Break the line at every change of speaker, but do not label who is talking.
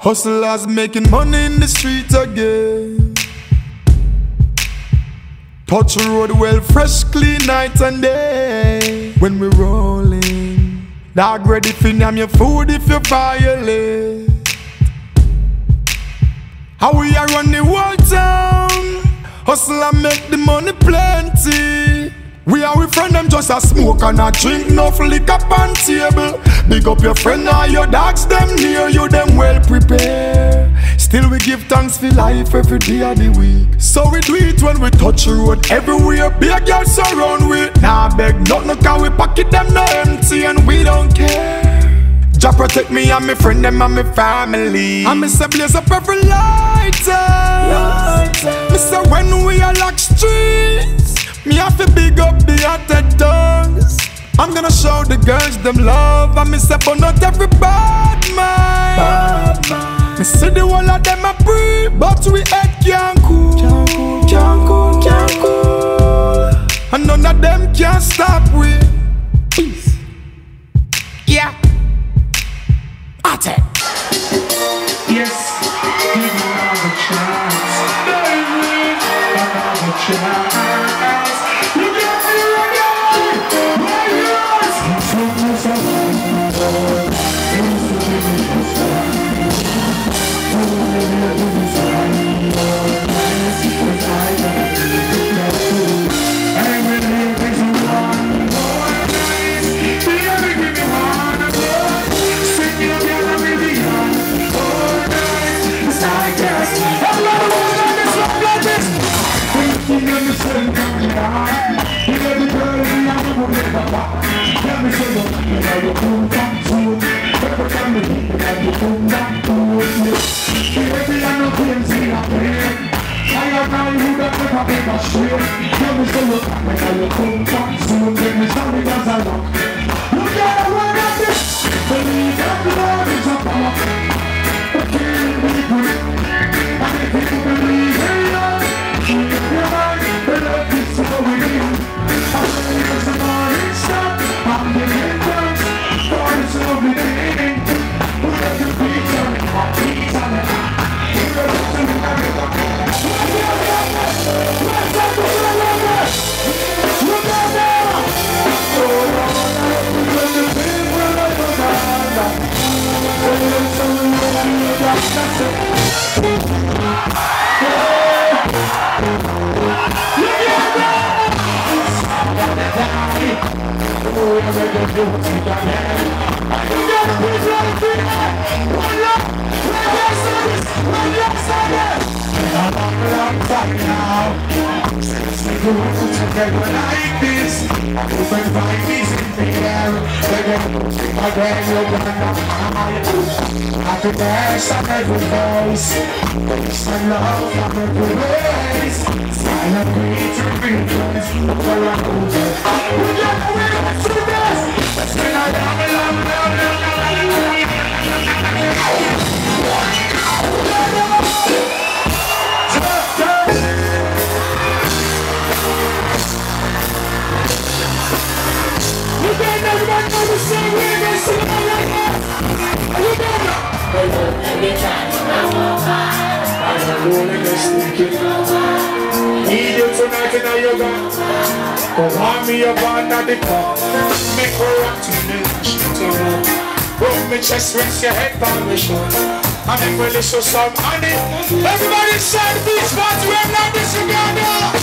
Hustlers making money in the streets again. Touch the road well, fresh, clean night and day. When we rolling, dog ready for name your food if you violate. How we are run the whole town. Hustle and make the money plenty. We are with friend them just a smoke and a drink, no liquor on table. Big up your friend or your dogs, them near you, them well prepared. Still we give thanks for life every day of the week. So we do it when we touch the road everywhere. Big girls surround we. Nah beg nothing cause we pocket them no empty and we don't care. Jah protect me and my friend them and my family. And me say blaze up every lighter. Me say when we are lock streets, me have to big up the hothead tongues. I'm gonna show the girls them love. And me say but not every bad mind. Me see the whole of them a free, but we head can't cool. Can't cool. And none of them can stop we. Peace. Yeah. Attack.
Yes, give me another chance, baby, another chance. You got me again, my yours.
Just rest your head on the shore and then we'll listen some honey. Everybody inside the beach, but we're not this Uganda.